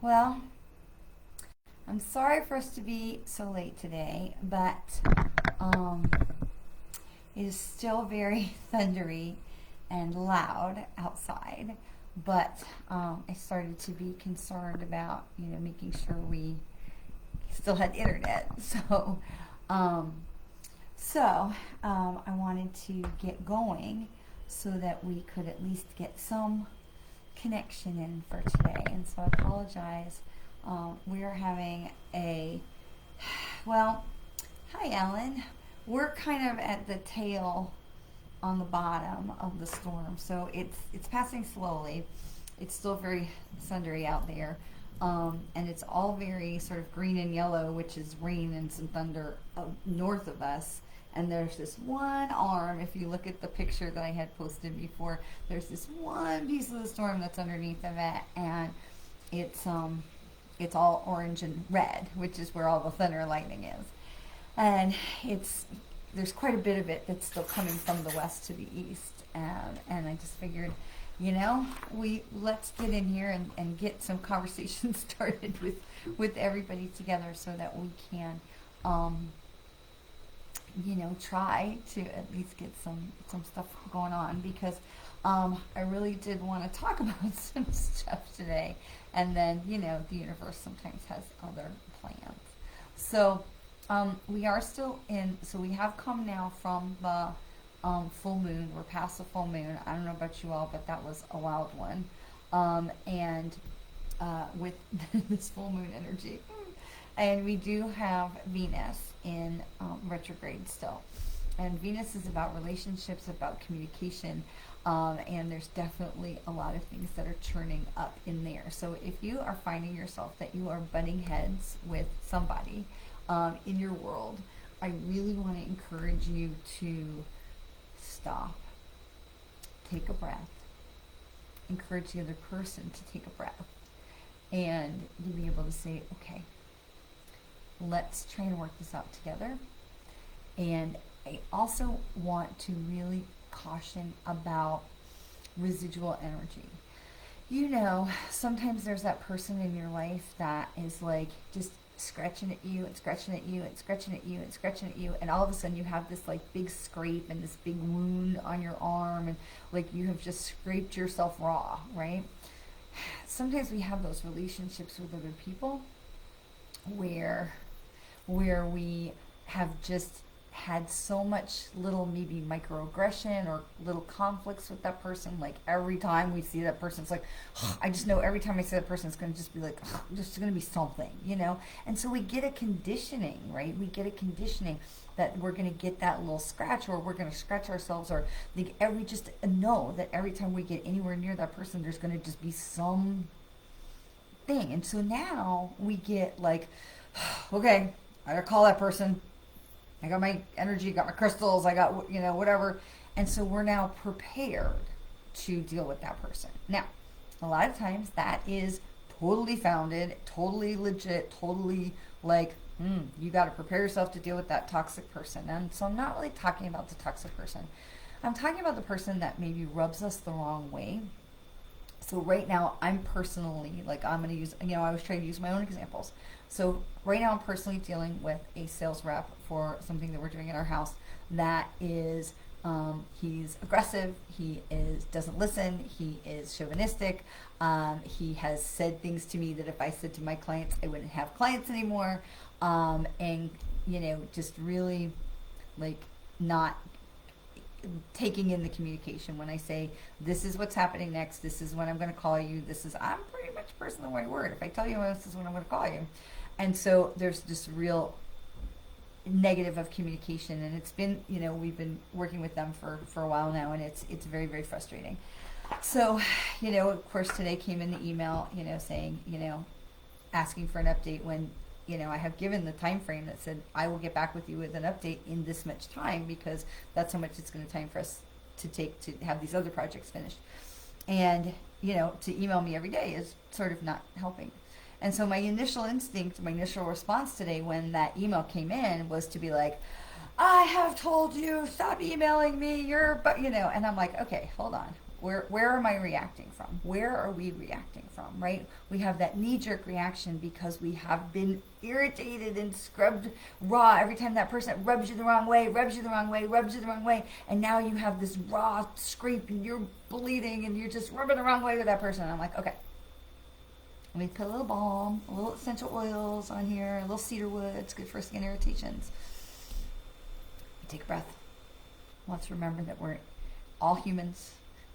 Well, I'm sorry for us to be so late today, but um, it is still very thundery and loud outside. But I started to be concerned about, making sure we still had internet. Um, I wanted to get going so that we could at least get some connection in for today. And so I apologize. We are having well, hi Ellen. We're kind of at the tail on the bottom of the storm, so it's passing slowly. It's still very thundery out there, and it's all very sort of green and yellow, which is rain and some thunder north of us. And there's this one arm. If you look at the picture that I had posted before, there's this one piece of the storm that's underneath of it, and it's all orange and red, which is where all the thunder and lightning is. And there's quite a bit of it that's still coming from the west to the east, and I just figured, let's get in here and get some conversation started with everybody together so that we can try to at least get some stuff going on, because I really did want to talk about some stuff today, and then the universe sometimes has other plans. So we are still so we have come now from the full moon. We're past the full moon. I don't know about you all, but that was a wild one. And with this full moon energy. And we do have Venus in retrograde still. And Venus is about relationships, about communication, and there's definitely a lot of things that are churning up in there. So if you are finding yourself that you are butting heads with somebody in your world, I really want to encourage you to stop, take a breath, encourage the other person to take a breath, and to be able to say, okay, let's try and work this out together. And I also want to really caution about residual energy. Sometimes there's that person in your life that is like just scratching at you and scratching at you and scratching at you and scratching at you, and all of a sudden you have this like big scrape and this big wound on your arm, and like you have just scraped yourself raw, right? Sometimes we have those relationships with other people where we have just had so much little maybe microaggression or little conflicts with that person. Like every time we see that person, it's like, I just know every time I see that person, it's going to just be like, there's going to be something, And so we get a conditioning, right? We get a conditioning that we're going to get that little scratch, or we're going to scratch ourselves, or we just know that every time we get anywhere near that person, there's going to just be some thing. And so now we get like, okay, I gotta call that person. I got my energy, got my crystals, I got, whatever. And so we're now prepared to deal with that person. Now, a lot of times that is totally founded, totally legit, totally like, you got to prepare yourself to deal with that toxic person. And so I'm not really talking about the toxic person. I'm talking about the person that maybe rubs us the wrong way. So right now, I'm personally, I'm going to use, I was trying to use my own examples. So right now I'm personally dealing with a sales rep for something that we're doing in our house that is, he's aggressive, doesn't listen, he is chauvinistic, he has said things to me that if I said to my clients, I wouldn't have clients anymore, and, just really, not taking in the communication. When I say, this is what's happening next, this is when I'm going to call you, I'm pretty much a person of my word. If I tell you this is when I'm going to call you. And so there's this real negative of communication, and it's been, we've been working with them for a while now, and it's very, very frustrating. So, of course today came in the email, saying, asking for an update when, I have given the time frame that said I will get back with you with an update in this much time, because that's how much it's going to time for us to take to have these other projects finished. And, to email me every day is sort of not helping. And so my initial instinct, my initial response today when that email came in was to be like, I have told you, stop emailing me, and I'm like, okay, hold on. Where am I reacting from? Where are we reacting from, right? We have that knee-jerk reaction because we have been irritated and scrubbed raw every time that person rubs you the wrong way, rubs you the wrong way, rubs you the wrong way, and now you have this raw scrape and you're bleeding and you're just rubbing the wrong way with that person. And I'm like, okay, let me put a little balm, a little essential oils on here, a little cedar wood. It's good for skin irritations. Take a breath. Let's remember that we're all humans.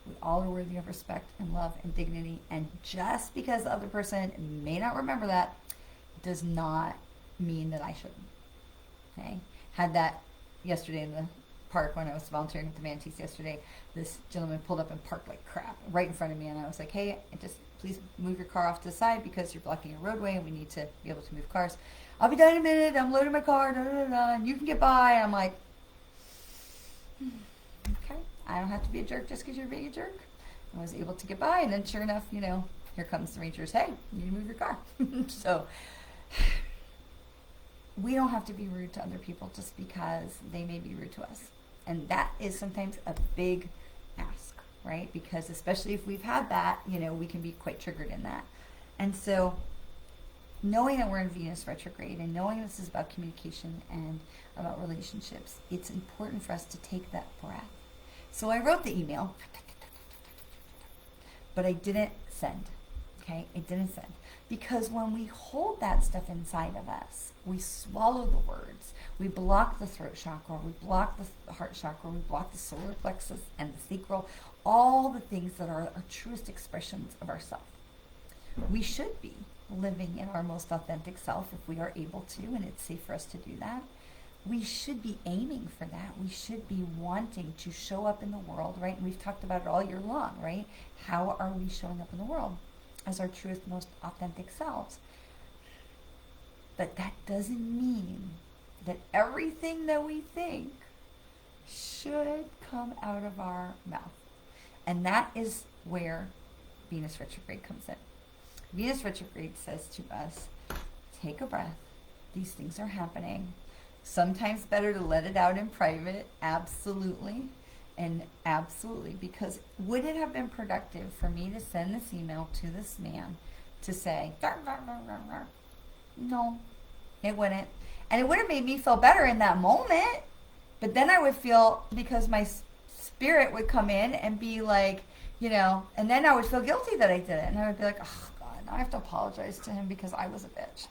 We all are worthy of respect and love and dignity. And just because the other person may not remember that does not mean that I shouldn't. Okay? Had that yesterday in the park when I was volunteering with the Mantis yesterday. This gentleman pulled up and parked like crap right in front of me. And I was like, hey, just please move your car off to the side because you're blocking a roadway and we need to be able to move cars. I'll be done in a minute. I'm loading my car. Da, da, da, da, and you can get by. And I'm like, okay, I don't have to be a jerk just because you're being a jerk. I was able to get by, and then sure enough, here comes the rangers. Hey, you need to move your car. So we don't have to be rude to other people just because they may be rude to us. And that is sometimes a big ask, right? Because especially if we've had that, we can be quite triggered in that. And so knowing that we're in Venus retrograde and knowing this is about communication and about relationships, it's important for us to take that breath. So I wrote the email, but I didn't send. Okay, I didn't send. Because when we hold that stuff inside of us, we swallow the words, we block the throat chakra, we block the heart chakra, we block the solar plexus and the sacral, all the things that are our truest expressions of ourself. We should be living in our most authentic self if we are able to, and it's safe for us to do that. We should be aiming for that. We should be wanting to show up in the world, right? And we've talked about it all year long, right? How are we showing up in the world as our truest, most authentic selves? But that doesn't mean that everything that we think should come out of our mouth. And that is where Venus retrograde comes in. Venus retrograde says to us, take a breath. These things are happening. Sometimes better to let it out in private, absolutely. And absolutely, because would it have been productive for me to send this email to this man to say, "Dar, dar, dar, dar, dar"? No, it wouldn't. And it would have made me feel better in that moment, but then I would feel, because my spirit would come in and be like, and then I would feel guilty that I did it. And I would be like, oh God, now I have to apologize to him because I was a bitch.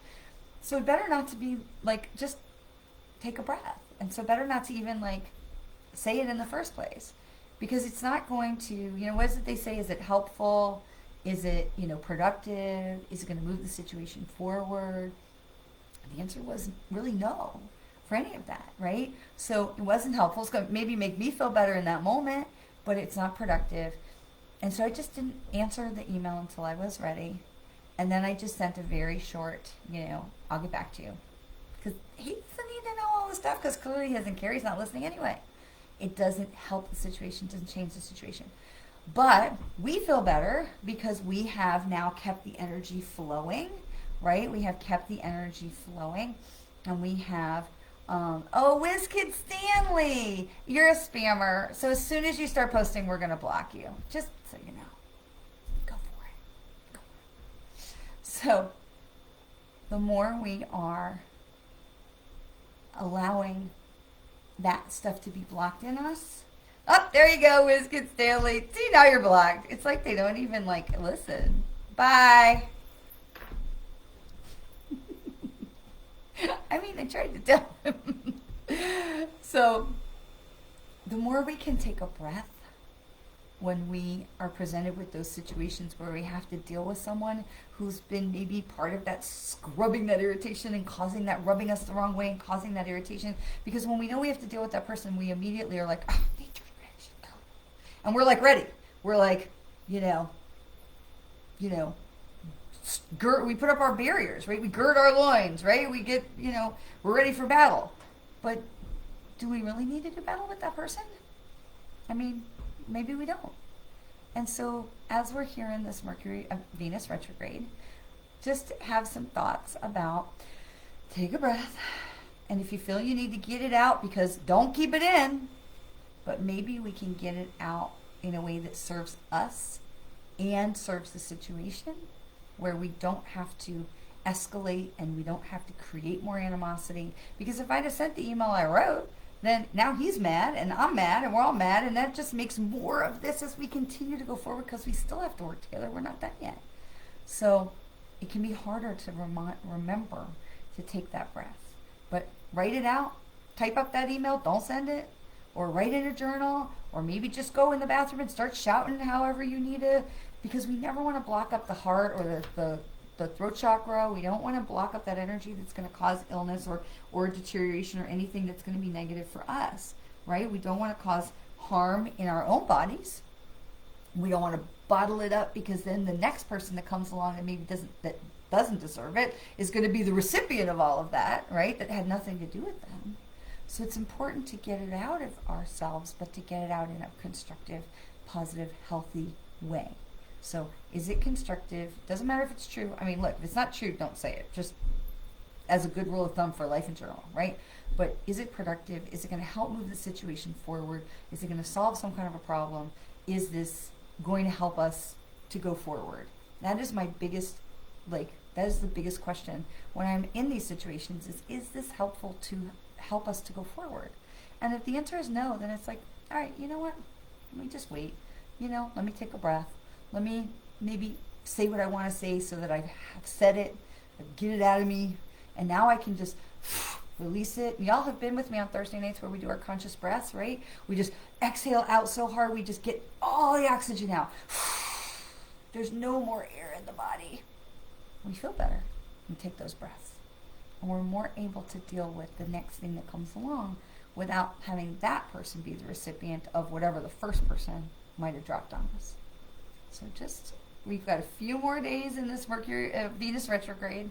So it better not to be like, just take a breath. And so better not to even say it in the first place, because it's not going to, what is it they say? Is it helpful? Is it, productive? Is it going to move the situation forward? And the answer was really no for any of that, right? So it wasn't helpful. It's going to maybe make me feel better in that moment, but it's not productive. And so I just didn't answer the email until I was ready. And then I just sent a very short, I'll get back to you. Because he doesn't need to know all this stuff, because clearly he doesn't care. He's not listening anyway. It doesn't help the situation, doesn't change the situation. But we feel better because we have now kept the energy flowing, right? We have kept the energy flowing. And we have, WizKid Stanley, you're a spammer. So as soon as you start posting, we're going to block you. Just so you know. Go for it. So the more we are allowing that stuff to be blocked in us. Oh, there you go, WizKid Stanley. See, now you're blocked. It's like they don't even listen. Bye. I mean, I tried to tell him. So the more we can take a breath when we are presented with those situations where we have to deal with someone who's been maybe part of that scrubbing that irritation and causing that, rubbing us the wrong way and causing that irritation. Because when we know we have to deal with that person, we immediately are like, oh, and we're ready. We're we put up our barriers, right? We gird our loins, right? We get, we're ready for battle. But do we really need to do battle with that person? I mean, maybe we don't. And so as we're here in this Venus retrograde, just have some thoughts about, take a breath. And if you feel you need to get it out, because don't keep it in, but maybe we can get it out in a way that serves us and serves the situation, where we don't have to escalate and we don't have to create more animosity. Because if I'd have sent the email I wrote, then now he's mad and I'm mad and we're all mad, and that just makes more of this as we continue to go forward, because we still have to work together. We're not done yet. So it can be harder to remember to take that breath. But write it out, type up that email, don't send it, or write in a journal, or maybe just go in the bathroom and start shouting however you need to, because we never want to block up the heart or the throat chakra. We don't want to block up that energy that's going to cause illness or deterioration or anything that's going to be negative for us, right? We don't want to cause harm in our own bodies. We don't want to bottle it up, because then the next person that comes along and maybe doesn't deserve it is going to be the recipient of all of that, right? That had nothing to do with them. So it's important to get it out of ourselves, but to get it out in a constructive, positive, healthy way. So is it constructive? Doesn't matter if it's true. I mean, look, if it's not true, don't say it. Just as a good rule of thumb for life in general, right? But is it productive? Is it going to help move the situation forward? Is it going to solve some kind of a problem? Is this going to help us to go forward? That is my biggest, that is the biggest question when I'm in these situations is this helpful to help us to go forward? And if the answer is no, then it's like, all right, you know what? Let me just wait. Let me take a breath. Let me maybe say what I want to say so that I have said it, get it out of me, and now I can just release it. Y'all have been with me on Thursday nights where we do our conscious breaths, right? We just exhale out so hard, we just get all the oxygen out. There's no more air in the body. We feel better. We take those breaths. And we're more able to deal with the next thing that comes along without having that person be the recipient of whatever the first person might have dropped on us. So we've got a few more days in this Venus retrograde.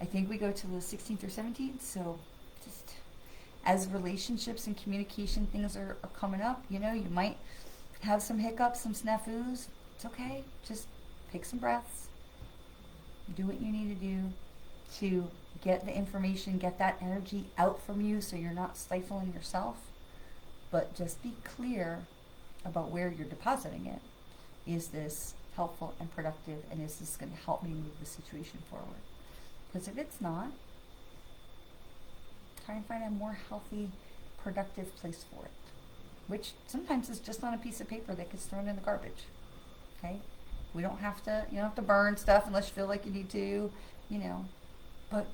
I think we go to the 16th or 17th. So just as relationships and communication things are coming up, you might have some hiccups, some snafus. It's okay. Just take some breaths. Do what you need to do to get the information, get that energy out from you so you're not stifling yourself. But just be clear about where you're depositing it. Is this helpful and productive, and is this going to help me move the situation forward? Because if it's not, try and find a more healthy, productive place for it, which sometimes is just on a piece of paper that gets thrown in the garbage. Okay? You don't have to burn stuff unless you feel like you need to, But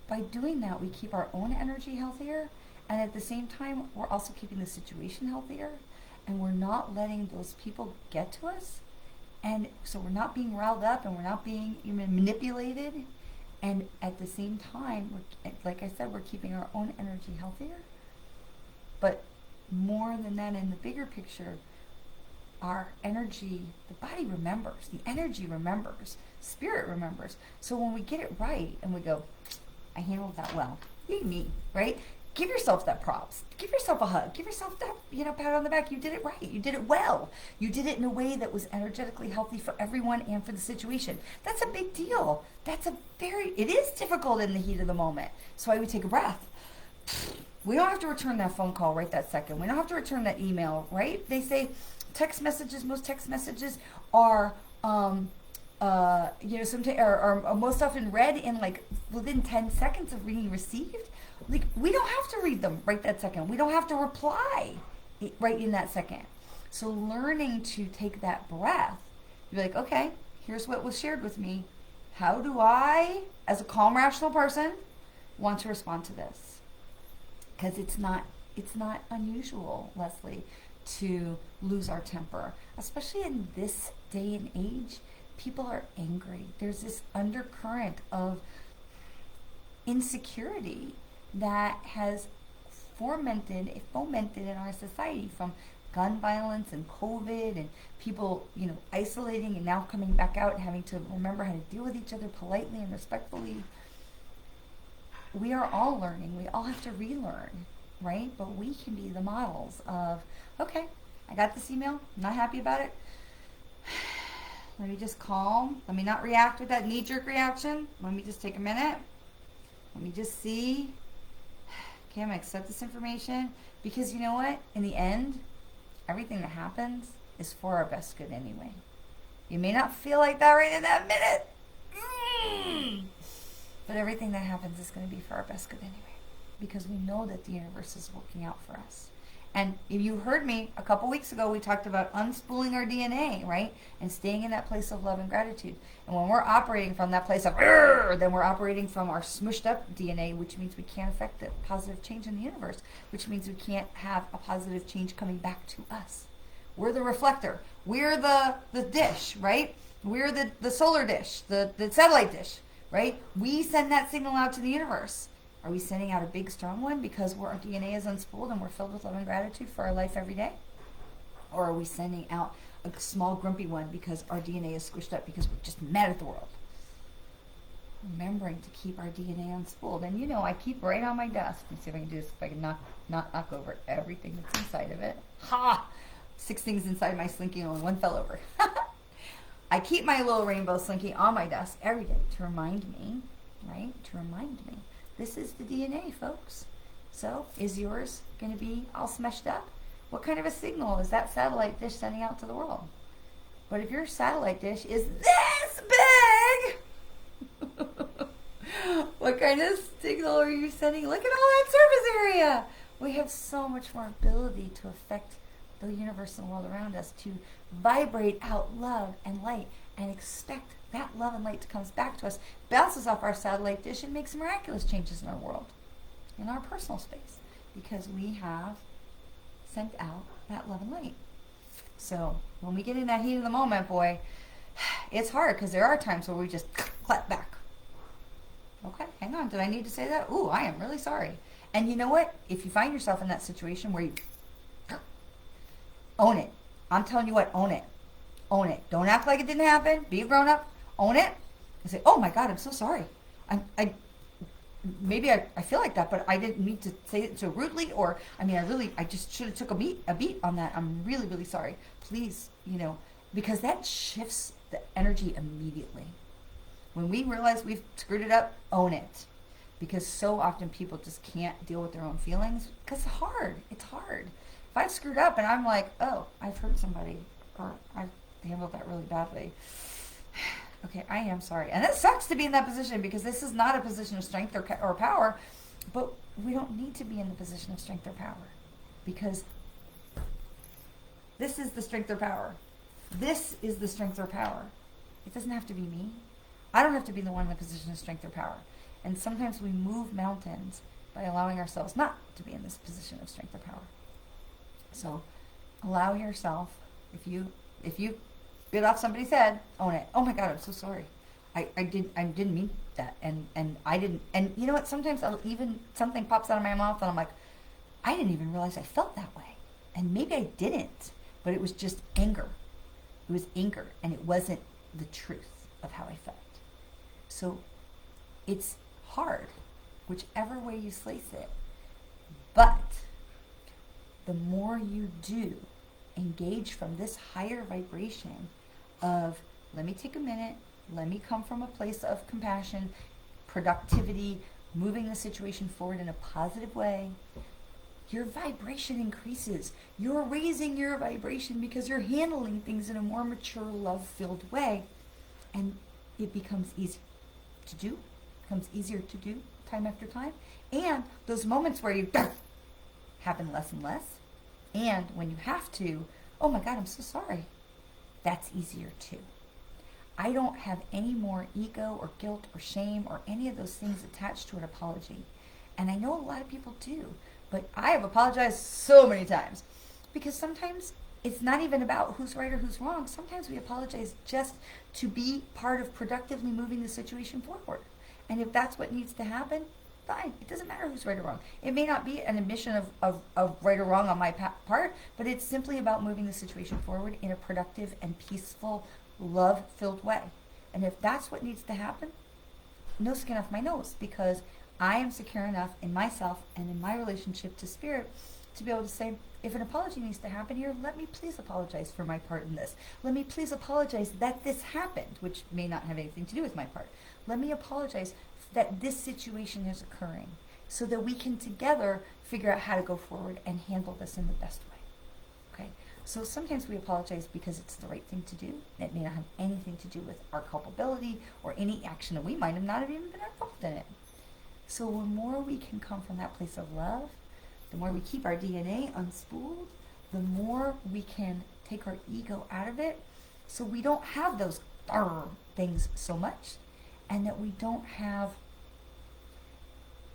by doing that, we keep our own energy healthier, and at the same time, we're also keeping the situation healthier. And we're not letting those people get to us. And so we're not being riled up, and we're not being even manipulated. And at the same time, like I said, we're keeping our own energy healthier. But more than that, in the bigger picture, our energy, the body remembers, the energy remembers, spirit remembers. So when we get it right and we go, I handled that well, yay me, right? Give yourself that props. Give yourself a hug. Give yourself that, pat on the back. You did it right. You did it well. You did it in a way that was energetically healthy for everyone and for the situation. That's a big deal. It is difficult in the heat of the moment. So I would take a breath. We don't have to return that phone call right that second. We don't have to return that email, right? They say most text messages are, sometimes are most often read in within 10 seconds of being received. We don't have to read them right that second. We don't have to reply right in that second. So learning to take that breath, be like, okay, here's what was shared with me. How do I, as a calm, rational person, want to respond to this? Because it's not unusual, Leslie, to lose our temper, especially in this day and age. People are angry. There's this undercurrent of insecurity that has fomented in our society, from gun violence and COVID and people, isolating and now coming back out and having to remember how to deal with each other politely and respectfully. We are all learning. We all have to relearn, right? But we can be the models of, okay, I got this email, I'm not happy about it. Let me just calm. Let me not react with that knee-jerk reaction. Let me just take a minute. Let me just see. Okay, I'm going to accept this information. Because you know what? In the end, everything that happens is for our best good anyway. You may not feel like that right in that minute, but everything that happens is going to be for our best good anyway, because we know that the universe is working out for us. And if you heard me a couple weeks ago, we talked about unspooling our DNA, right? And staying in that place of love and gratitude. And when we're operating from that place of, then we're operating from our smushed up DNA, which means we can't affect the positive change in the universe, which means we can't have a positive change coming back to us. We're the reflector. We're the dish, right? We're the solar dish, the satellite dish, right? We send that signal out to the universe. Are we sending out a big, strong one because our DNA is unspooled and we're filled with love and gratitude for our life every day? Or are we sending out a small, grumpy one because our DNA is squished up because we're just mad at the world? Remembering to keep our DNA unspooled. And you know, I keep right on my desk. Let me see if I can do this, if I can not knock over everything that's inside of it. Ha! 6 things inside my slinky, only one fell over. I keep my little rainbow slinky on my desk every day to remind me, right? To remind me. This is the DNA, folks. So, is yours going to be all smashed up? What kind of a signal is that satellite dish sending out to the world? But if your satellite dish is this big, what kind of signal are you sending? Look at all that surface area. We have so much more ability to affect the universe and the world around us, to vibrate out love and light and expect that love and light comes back to us, bounces off our satellite dish, and makes miraculous changes in our world, in our personal space, because we have sent out that love and light. So when we get in that heat of the moment, boy, it's hard, because there are times where we just clap back. Okay, hang on, did I need to say that? Ooh, I am really sorry. And you know what? If you find yourself in that situation where you own it, I'm telling you what, own it. Own it. Don't act like it didn't happen. Be a grown-up. Own it. And say, oh my God, I'm so sorry. I feel like that, but I didn't mean to say it so rudely, or, I just should have took a beat on that. I'm really, really sorry. Please, because that shifts the energy immediately. When we realize we've screwed it up, own it. Because so often people just can't deal with their own feelings, because it's hard. It's hard. If I've screwed up and I'm like, oh, I've hurt somebody, or I've handled that really badly, okay, I am sorry. And it sucks to be in that position, because this is not a position of strength or power, but we don't need to be in the position of strength or power, because this is the strength or power. This is the strength or power. It doesn't have to be me. I don't have to be the one in the position of strength or power. And sometimes we move mountains by allowing ourselves not to be in this position of strength or power. So allow yourself, if you bit off somebody's head, own it. Oh my God, I'm so sorry. I didn't mean that, and I didn't. And you know what? Sometimes something pops out of my mouth, and I'm like, I didn't even realize I felt that way, and maybe I didn't, but it was just anger. It was anger, and it wasn't the truth of how I felt. So it's hard, whichever way you slice it. But the more you do engage from this higher vibration of, let me take a minute, let me come from a place of compassion, productivity, moving the situation forward in a positive way, your vibration increases. You're raising your vibration because you're handling things in a more mature, love-filled way. And it becomes easy to do, becomes easier to do time after time. And those moments where you happen less and less. And when you have to, oh my God, I'm so sorry, that's easier too. I don't have any more ego or guilt or shame or any of those things attached to an apology. And I know a lot of people do, but I have apologized so many times, because sometimes it's not even about who's right or who's wrong. Sometimes we apologize just to be part of productively moving the situation forward. And if that's what needs to happen, fine. It doesn't matter who's right or wrong. It may not be an admission of right or wrong on my part, but it's simply about moving the situation forward in a productive and peaceful, love-filled way. And if that's what needs to happen, no skin off my nose, because I am secure enough in myself and in my relationship to spirit to be able to say, if an apology needs to happen here, let me please apologize for my part in this. Let me please apologize that this happened, which may not have anything to do with my part. Let me apologize that this situation is occurring, so that we can together figure out how to go forward and handle this in the best way. Okay? So sometimes we apologize because it's the right thing to do. It may not have anything to do with our culpability or any action that we might have not have even been involved in it. So the more we can come from that place of love, the more we keep our DNA unspooled, the more we can take our ego out of it, so we don't have those things so much, and that we don't have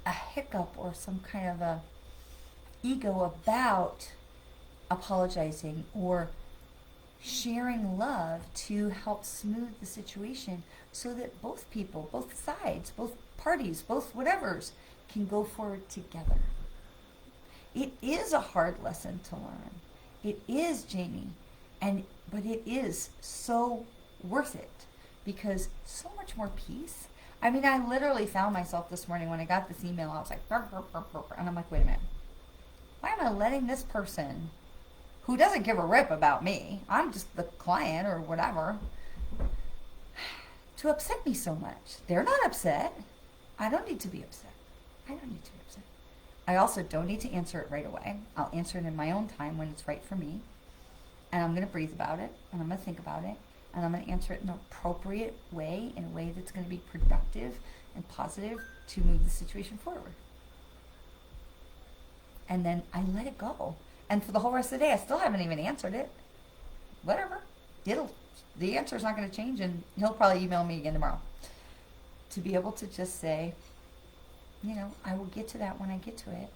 a hiccup or some kind of a ego about apologizing or sharing love to help smooth the situation, so that both people, both sides, both parties, both whatevers can go forward together. It is a hard lesson to learn. It is, Jamie, but it is so worth it, because so much more peace. I mean, I literally found myself this morning when I got this email. I was like, burr, burr, burr, burr, and I'm like, wait a minute. Why am I letting this person who doesn't give a rip about me, I'm just the client or whatever, to upset me so much? They're not upset. I don't need to be upset. I don't need to be upset. I also don't need to answer it right away. I'll answer it in my own time when it's right for me. And I'm going to breathe about it, and I'm going to think about it, and I'm going to answer it in an appropriate way, in a way that's going to be productive and positive to move the situation forward. And then I let it go. And for the whole rest of the day, I still haven't even answered it. Whatever. The answer's not going to change, and he'll probably email me again tomorrow. To be able to just say, I will get to that when I get to it,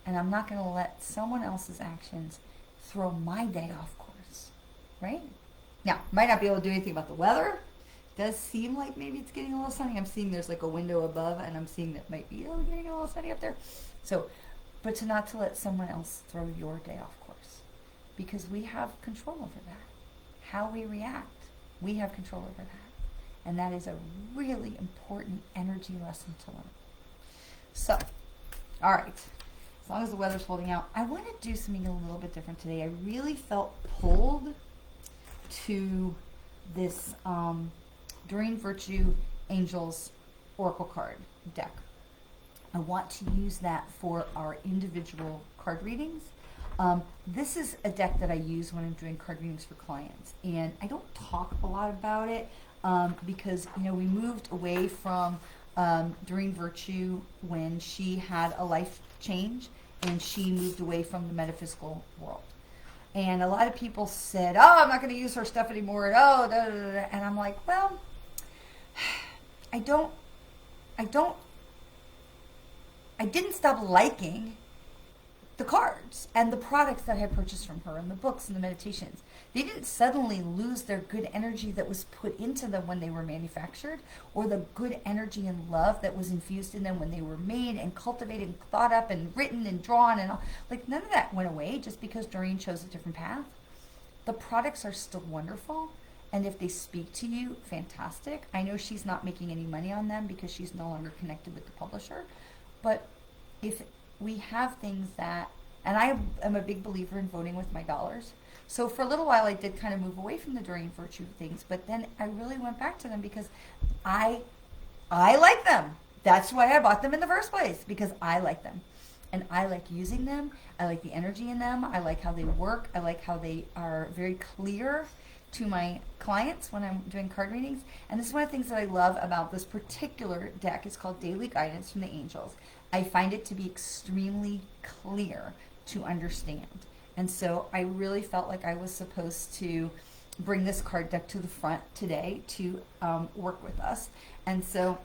and I'm not going to let someone else's actions throw my day off course, right? Now, might not be able to do anything about the weather. It does seem like maybe it's getting a little sunny. I'm seeing there's like a window above, and I'm seeing that might be getting a little sunny up there. So, but not to let someone else throw your day off course, because we have control over that. How we react, we have control over that. And that is a really important energy lesson to learn. So, all right. As long as the weather's holding out, I want to do something a little bit different today. I really felt pulled to this Doreen Virtue Angels Oracle card deck. I want to use that for our individual card readings. This is a deck that I use when I'm doing card readings for clients, and I don't talk a lot about it because we moved away from Doreen Virtue when she had a life change, and she moved away from the metaphysical world. And a lot of people said, "Oh, I'm not going to use her stuff anymore," and "Oh, da, da, da, da." And I'm like, well, I didn't stop liking the cards and the products that I had purchased from her and the books and the meditations. They didn't suddenly lose their good energy that was put into them when they were manufactured, or the good energy and love that was infused in them when they were made and cultivated and thought up and written and drawn and all. Like, none of that went away just because Doreen chose a different path. The products are still wonderful, and if they speak to you, fantastic. I know she's not making any money on them because she's no longer connected with the publisher, but if we have things that, and I am a big believer in voting with my dollars. So for a little while I did kind of move away from the Doreen Virtue things, but then I really went back to them because I like them. That's why I bought them in the first place, because I like them. And I like using them. I like the energy in them. I like how they work. I like how they are very clear to my clients when I'm doing card readings. And this is one of the things that I love about this particular deck. It's called Daily Guidance from the Angels. I find it to be extremely clear to understand. And so I really felt like I was supposed to bring this card deck to the front today to work with us. And so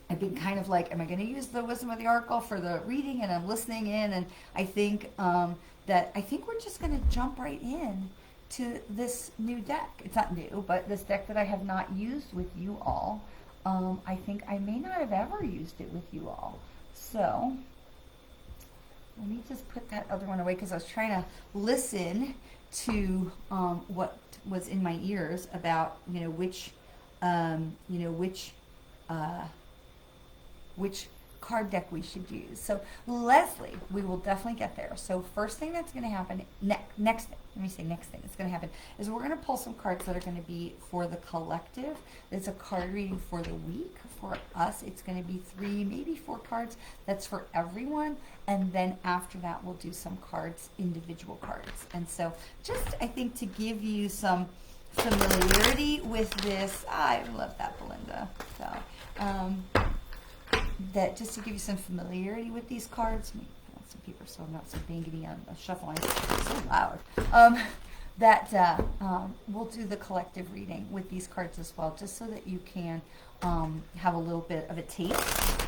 I've been kind of like, am I going to use the Wisdom of the Oracle for the reading? And I'm listening in, and I think we're just going to jump right in to this new deck. It's not new, but this deck that I have not used with you all. I think I may not have ever used it with you all. So let me just put that other one away, because I was trying to listen to what was in my ears about which card deck we should use. So Leslie, we will definitely get there. So first thing that's going to happen, next thing that's going to happen is we're going to pull some cards that are going to be for the collective. It's a card reading for the week. For us, it's going to be 3, maybe 4 cards. That's for everyone. And then after that, we'll do some cards, individual cards. And so just, I think, to give you some familiarity with this, I love that, Belinda. So, that just to give you some familiarity with these cards, some people are so not so bangity on the shuffling, it's so loud. We'll do the collective reading with these cards as well, just so that you can have a little bit of a taste.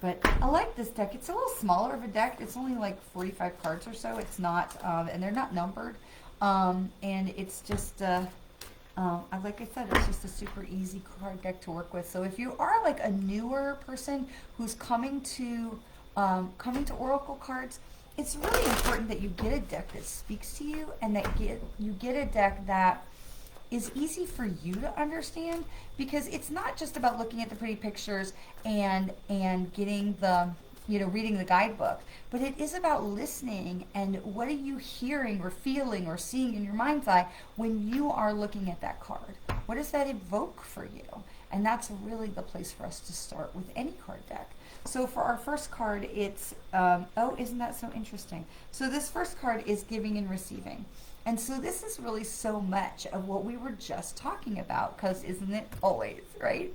But I like this deck. It's a little smaller of a deck. It's only like 45 cards or so. It's not, and they're not numbered. And it's just, like I said, it's just a super easy card deck to work with. So if you are like a newer person who's coming to Oracle cards, it's really important that you get a deck that speaks to you, and that you get a deck that is easy for you to understand, because it's not just about looking at the pretty pictures and getting the, reading the guidebook, but it is about listening and what are you hearing or feeling or seeing in your mind's eye when you are looking at that card. What does that evoke for you? And that's really the place for us to start with any card deck. So for our first card, it's, isn't that so interesting? So this first card is giving and receiving. And so this is really so much of what we were just talking about, because isn't it always, right?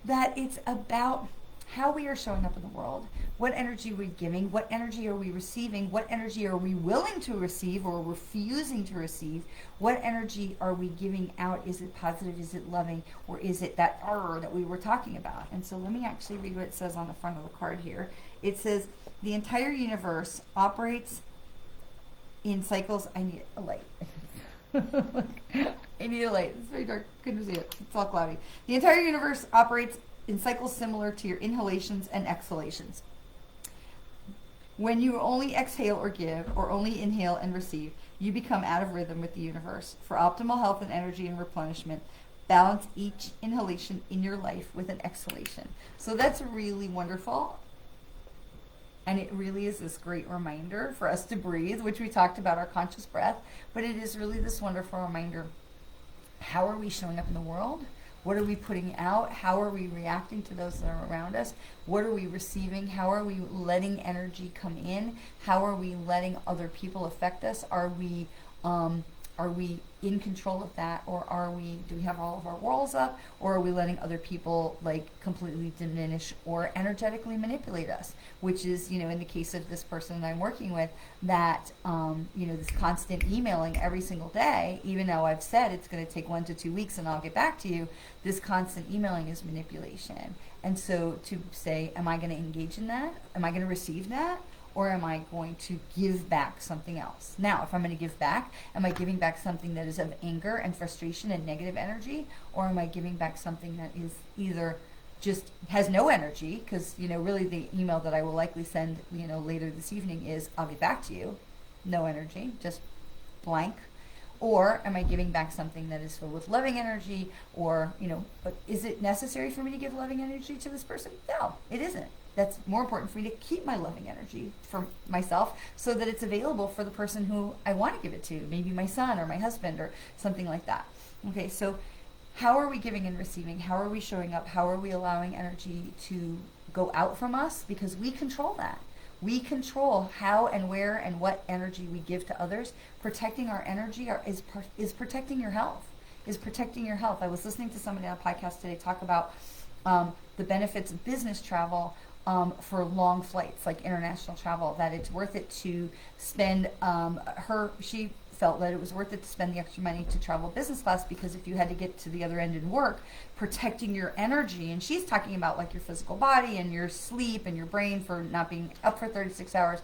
That it's about how we are showing up in the world, what energy we're giving, what energy are we receiving, what energy are we willing to receive or refusing to receive, what energy are we giving out, is it positive, is it loving, or is it that error that we were talking about? And so let me actually read what it says on the front of the card here. It says, the entire universe operates in cycles. I need a light. I need a light. It's very dark. Couldn't see it. It's all cloudy. The entire universe operates in cycles similar to your inhalations and exhalations. When you only exhale or give, or only inhale and receive, you become out of rhythm with the universe. For optimal health and energy and replenishment, balance each inhalation in your life with an exhalation. So that's really wonderful. And it really is this great reminder for us to breathe, which we talked about, our conscious breath. But it is really this wonderful reminder. How are we showing up in the world? What are we putting out? How are we reacting to those that are around us? What are we receiving? How are we letting energy come in? How are we letting other people affect us? Are we in control of that, or do we have all of our walls up, or are we letting other people like completely diminish or energetically manipulate us? Which is, in the case of this person that I'm working with, that this constant emailing every single day, even though I've said it's going to take 1 to 2 weeks and I'll get back to you, this constant emailing is manipulation. And so to say, am I going to engage in that? Am I going to receive that? Or am I going to give back something else? Now, if I'm going to give back, am I giving back something that is of anger and frustration and negative energy? Or am I giving back something that is either just has no energy? Because, really the email that I will likely send, later this evening is, I'll get back to you. No energy, just blank. Or am I giving back something that is filled with loving energy? Or, but is it necessary for me to give loving energy to this person? No, it isn't. That's more important for me to keep my loving energy for myself so that it's available for the person who I want to give it to, maybe my son or my husband or something like that. Okay, so how are we giving and receiving? How are we showing up? How are we allowing energy to go out from us? Because we control that. We control how and where and what energy we give to others. Protecting our energy is protecting your health. Is protecting your health. I was listening to somebody on a podcast today talk about the benefits of business travel for long flights, like international travel, that it's worth it to spend, she felt that it was worth it to spend the extra money to travel business class, because if you had to get to the other end and work, protecting your energy, and she's talking about like your physical body and your sleep and your brain for not being up for 36 hours,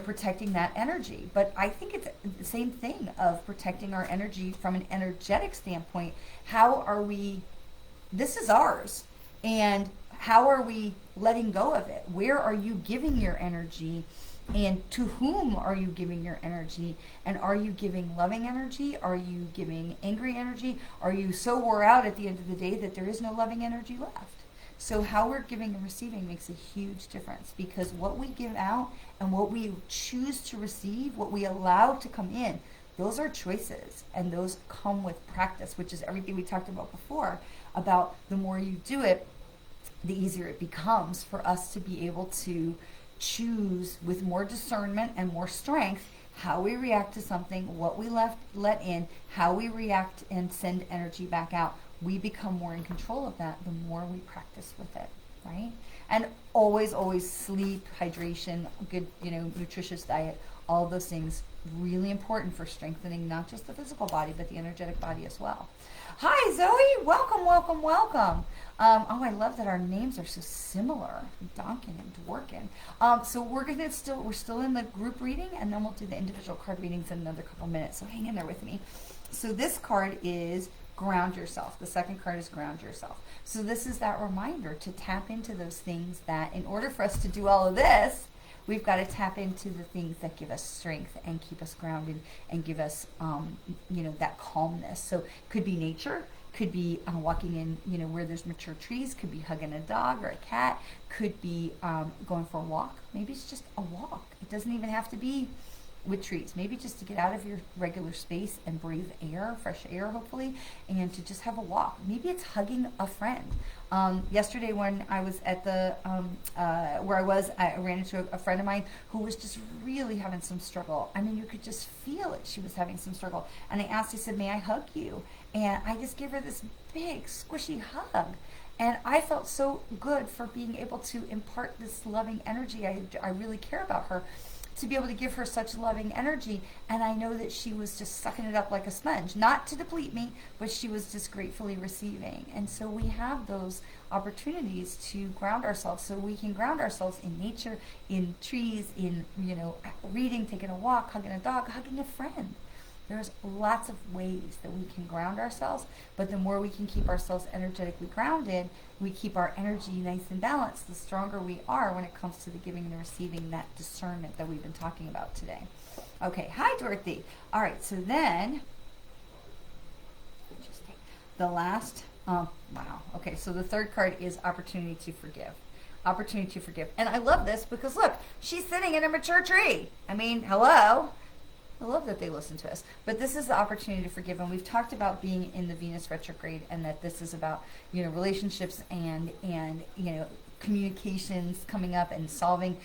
protecting that energy. But I think it's the same thing of protecting our energy from an energetic standpoint. How are we, this is ours, and how are we letting go of it? Where are you giving your energy, and to whom are you giving your energy? And are you giving loving energy? Are you giving angry energy? Are you so wore out at the end of the day that there is no loving energy left? So how we're giving and receiving makes a huge difference, because what we give out and what we choose to receive, what we allow to come in, those are choices, and those come with practice, which is everything we talked about before, about the more you do it, the easier it becomes for us to be able to choose with more discernment and more strength how we react to something, what we let in, how we react and send energy back out. We become more in control of that the more we practice with it, right? And always sleep, hydration, good, nutritious diet, all those things, really important for strengthening not just the physical body, but the energetic body as well. Hi, Zoe. Welcome. Oh, I love that our names are so similar, Donkin and Dworkin. So we're still in the group reading, and then we'll do the individual card readings in another couple minutes. So hang in there with me. So this card is ground yourself. The second card is ground yourself. So this is that reminder to tap into those things that, in order for us to do all of this, we've got to tap into the things that give us strength and keep us grounded and give us, that calmness. So could be nature, could be walking in, where there's mature trees, could be hugging a dog or a cat, could be going for a walk. Maybe it's just a walk. It doesn't even have to be with trees. Maybe just to get out of your regular space and breathe air, fresh air hopefully, and to just have a walk. Maybe it's hugging a friend. Yesterday when I was at the, I ran into a friend of mine who was just really having some struggle. I mean, you could just feel it. She was having some struggle. And I said, may I hug you? And I just gave her this big squishy hug. And I felt so good for being able to impart this loving energy. I really care about her, to be able to give her such loving energy. And I know that she was just sucking it up like a sponge, not to deplete me, but she was just gratefully receiving. And so we have those opportunities to ground ourselves. So we can ground ourselves in nature, in trees, in, reading, taking a walk, hugging a dog, hugging a friend. There's lots of ways that we can ground ourselves, but the more we can keep ourselves energetically grounded, we keep our energy nice and balanced, the stronger we are when it comes to the giving and receiving, that discernment that we've been talking about today. Okay, hi Dorothy. All right, so then, the last, wow. Okay, so the third card is opportunity to forgive. Opportunity to forgive. And I love this because look, she's sitting in a mature tree. I mean, hello. I love that they listen to us. But this is the opportunity to forgive. And we've talked about being in the Venus retrograde, and that this is about, relationships and communications coming up and solving,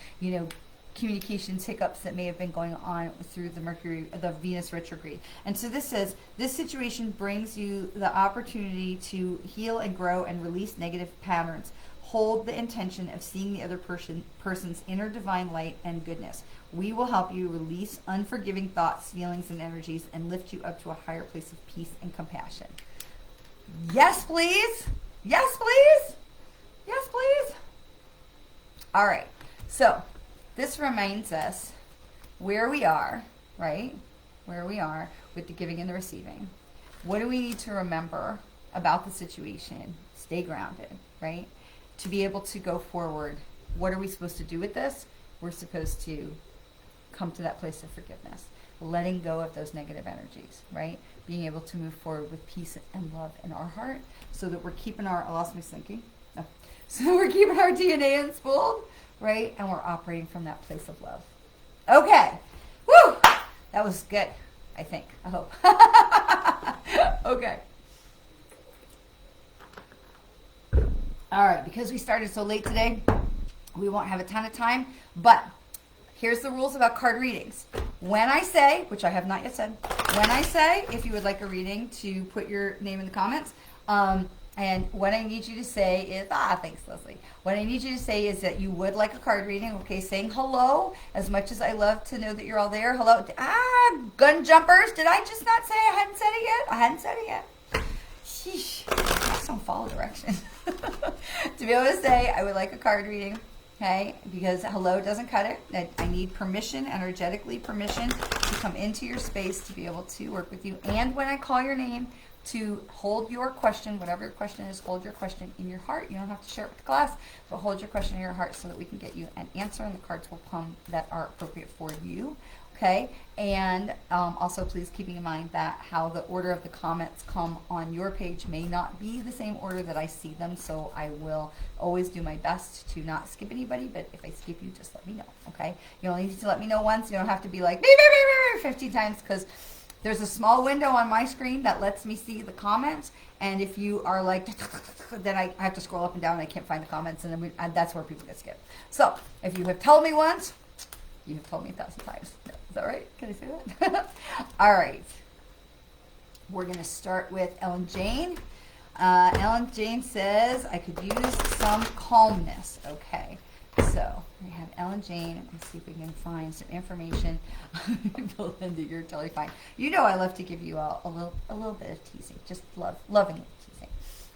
communications hiccups that may have been going on through the Venus retrograde. And so this says, this situation brings you the opportunity to heal and grow and release negative patterns. Hold the intention of seeing the other person's inner divine light and goodness. We will help you release unforgiving thoughts, feelings, and energies, and lift you up to a higher place of peace and compassion. Yes, please. Yes, please. Yes, please. All right. So this reminds us where we are, right? Where we are with the giving and the receiving. What do we need to remember about the situation? Stay grounded, right? To be able to go forward, what are we supposed to do with this? We're supposed to come to that place of forgiveness, letting go of those negative energies, right? Being able to move forward with peace and love in our heart, so that we're keeping I lost my thinking. No. So we're keeping our DNA unspooled, right? And we're operating from that place of love. Okay. Woo! That was good, I think. I hope. Okay. All right, because we started so late today, we won't have a ton of time, but here's the rules about card readings. When I say, which I have not yet said, when I say, if you would like a reading, to put your name in the comments, and what I need you to say is, thanks Leslie. What I need you to say is that you would like a card reading, okay, saying hello, as much as I love to know that you're all there. Hello, gun jumpers, did I just not say I hadn't said it yet? I hadn't said it yet. Sheesh, I just don't follow directions. To be able to say, I would like a card reading, okay, because hello doesn't cut it. I need permission, energetically permission, to come into your space to be able to work with you. And when I call your name, to hold your question, whatever your question is, hold your question in your heart. You don't have to share it with the class, but hold your question in your heart so that we can get you an answer, and the cards will come that are appropriate for you. Okay, and also please keeping in mind that how the order of the comments come on your page may not be the same order that I see them, so I will always do my best to not skip anybody, but if I skip you, just let me know, okay? You only need to let me know once. You don't have to be like, beep, beep, beep, beep, 50 times, because there's a small window on my screen that lets me see the comments, and if you are like, then I have to scroll up and down and I can't find the comments, and then that's where people get skipped. So if you have told me once, you have told me 1,000 times. Is that right? Can I say that? All right. We're going to start with Ellen Jane. Ellen Jane says, I could use some calmness. Okay. So we have Ellen Jane. Let's see if we can find some information. Belinda, you're totally fine. You know I love to give you a little bit of teasing. Just loving it, teasing.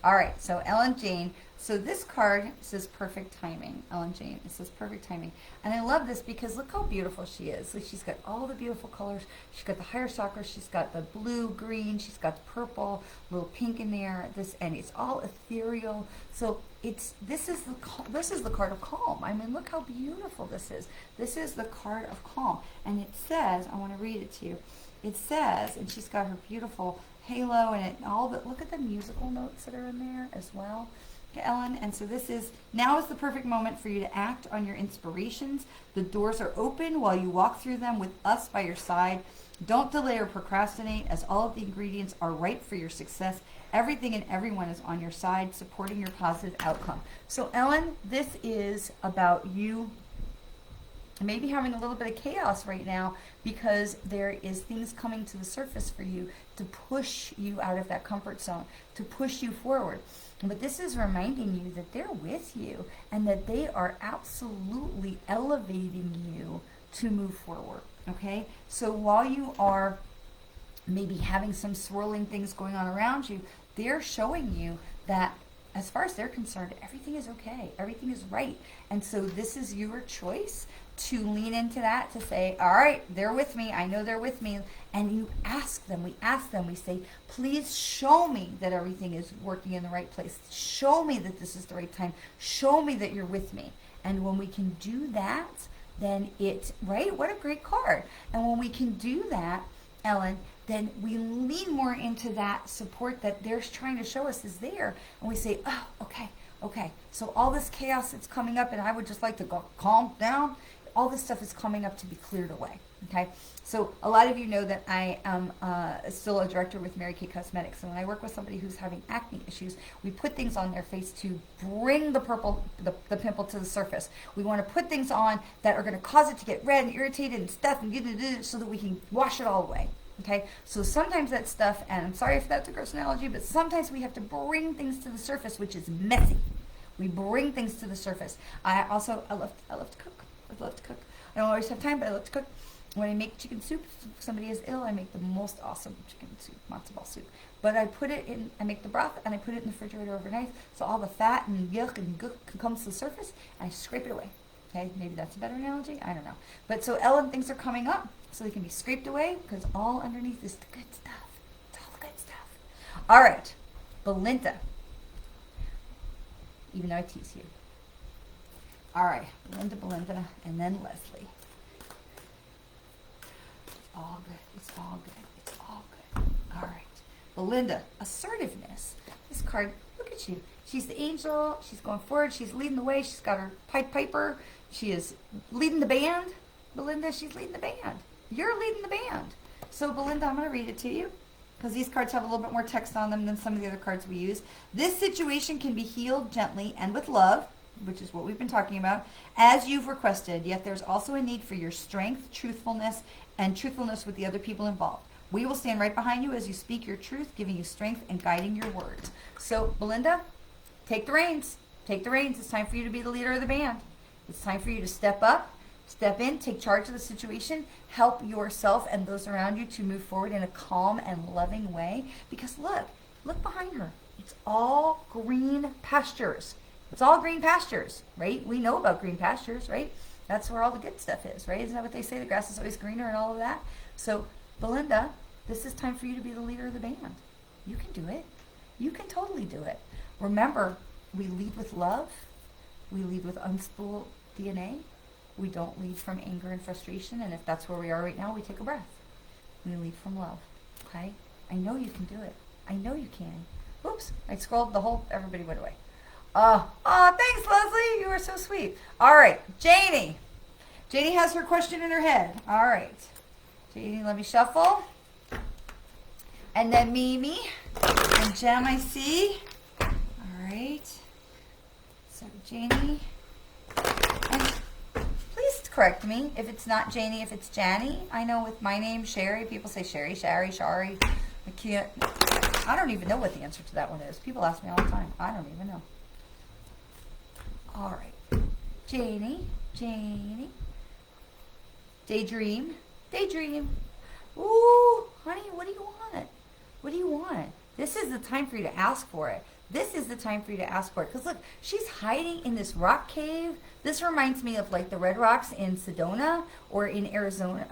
All right. So Ellen Jane. So this card says perfect timing, Ellen Jane. It says perfect timing. And I love this because look how beautiful she is. Like she's got all the beautiful colors. She's got the higher chakra. She's got the blue, green. She's got the purple, little pink in there. And it's all ethereal. So this is the card of calm. I mean, look how beautiful this is. This is the card of calm. And it says, I want to read it to you. It says, and she's got her beautiful halo and it all, but look at the musical notes that are in there as well. Ellen, and so now is the perfect moment for you to act on your inspirations. The doors are open while you walk through them with us by your side. Don't delay or procrastinate, as all of the ingredients are right for your success. Everything and everyone is on your side, supporting your positive outcome. So Ellen, this is about you maybe having a little bit of chaos right now because there is things coming to the surface for you to push you out of that comfort zone, to push you forward. But this is reminding you that they're with you and that they are absolutely elevating you to move forward, okay? So while you are maybe having some swirling things going on around you, they're showing you that as far as they're concerned, everything is okay. Everything is right. And so this is your choice to lean into that, to say, all right, they're with me. I know they're with me. And you ask them, we say, please show me that everything is working in the right place. Show me that this is the right time. Show me that you're with me. And when we can do that, then right? What a great card. And when we can do that, Ellen, then we lean more into that support that they're trying to show us is there. And we say, oh, okay. So all this chaos that's coming up, and I would just like to go calm down. All this stuff is coming up to be cleared away. Okay, so a lot of you know that I am still a director with Mary Kay Cosmetics, and when I work with somebody who's having acne issues, we put things on their face to bring the pimple to the surface. We want to put things on that are going to cause it to get red and irritated and stuff, and so that we can wash it all away. Okay, so sometimes that stuff, and I'm sorry if that's a gross analogy, but sometimes we have to bring things to the surface, which is messy. We bring things to the surface. I love to cook. I love to cook. I don't always have time, but I love to cook. When I make chicken soup, if somebody is ill, I make the most awesome chicken soup, matzo ball soup. But I make the broth and I put it in the refrigerator overnight, so all the fat and yuck and gook comes to the surface, and I scrape it away. Okay, maybe that's a better analogy. I don't know. But so Ellen, things are coming up, so they can be scraped away because all underneath is the good stuff. It's all the good stuff. All right, Belinda. Even though I tease you. All right, Belinda, and then Leslie. All good. It's all good. It's all good. All right. Belinda, assertiveness. This card, look at you. She's the angel. She's going forward. She's leading the way. She's got her piper. She is leading the band. Belinda, she's leading the band. You're leading the band. So, Belinda, I'm going to read it to you because these cards have a little bit more text on them than some of the other cards we use. This situation can be healed gently and with love, which is what we've been talking about, as you've requested. Yet there's also a need for your strength, truthfulness with the other people involved. We will stand right behind you as you speak your truth, giving you strength and guiding your words. So, Belinda, take the reins. Take the reins. It's time for you to be the leader of the band. It's time for you to step up, step in, take charge of the situation, help yourself and those around you to move forward in a calm and loving way. Because look behind her. It's all green pastures. It's all green pastures, right? We know about green pastures, right? That's where all the good stuff is, right? Isn't that what they say? The grass is always greener and all of that. So, Belinda, this is time for you to be the leader of the band. You can do it. You can totally do it. Remember, we lead with love. We lead with unspooled DNA. We don't lead from anger and frustration, and if that's where we are right now, we take a breath. We lead from love, okay? I know you can do it. I know you can. Oops, I scrolled the whole, everybody went away. Thanks, Leslie. You are so sweet. All right, Janie. Janie has her question in her head. All right. Janie, let me shuffle. And then Mimi and Jem, I see. All right. So Janie. And please correct me if it's not Janie, if it's Janie. I know with my name, Sherry, people say Sherry, Shari, Shari. I don't even know what the answer to that one is. People ask me all the time. I don't even know. All right. Janie. Daydream. Ooh, honey, what do you want? What do you want? This is the time for you to ask for it. This is the time for you to ask for it. Because look, she's hiding in this rock cave. This reminds me of like the red rocks in Sedona or in Arizona,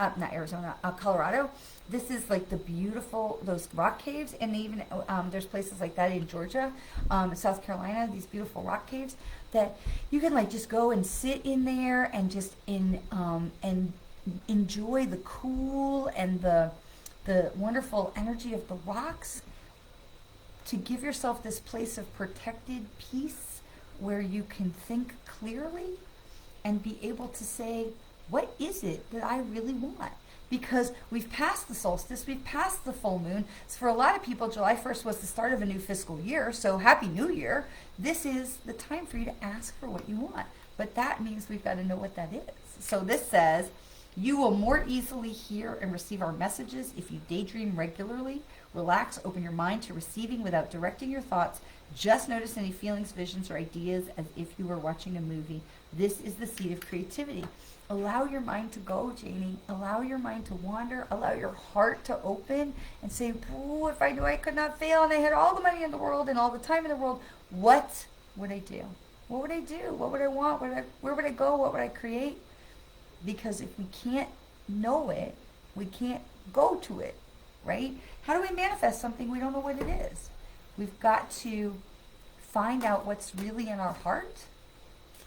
Colorado. This is like the beautiful, those rock caves. And even there's places like that in Georgia, South Carolina, these beautiful rock caves that you can like just go and sit in there and just and enjoy the cool and the wonderful energy of the rocks, to give yourself this place of protected peace where you can think clearly and be able to say, what is it that I really want? Because we've passed the solstice, we've passed the full moon. So for a lot of people, July 1st was the start of a new fiscal year, so Happy New Year. This is the time for you to ask for what you want. But that means we've got to know what that is. So this says, you will more easily hear and receive our messages if you daydream regularly. Relax, open your mind to receiving without directing your thoughts. Just notice any feelings, visions, or ideas as if you were watching a movie. This is the seed of creativity. Allow your mind to go, Janie. Allow your mind to wander. Allow your heart to open and say, "Ooh, if I knew I could not fail and I had all the money in the world and all the time in the world, what would I do? What would I do? What would I want? Where would I go? What would I create?" Because if we can't know it, we can't go to it, right? How do we manifest something we don't know what it is? We've got to find out what's really in our heart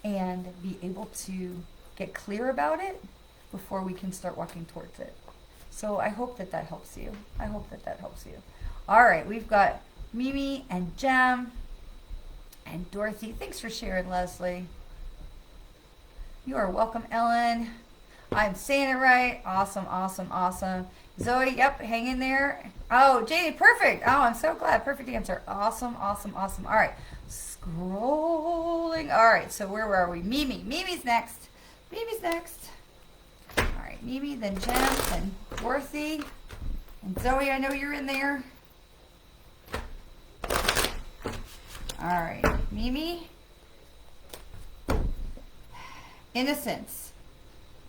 and be able to get clear about it before we can start walking towards it. So I hope that that helps you. I hope that that helps you. All right, we've got Mimi and Jem and Dorothy. Thanks for sharing, Leslie. You are welcome, Ellen. I'm saying it right. Awesome, awesome, awesome. Zoe, yep, hang in there. Oh, Janie, perfect. Oh, I'm so glad. Perfect answer. Awesome, awesome, awesome. All right, scrolling. All right, so where were we? Mimi. Mimi's next. Mimi's next. All right, Mimi, then Jem, then Dorothy. And Zoe, I know you're in there. All right, Mimi. Innocence.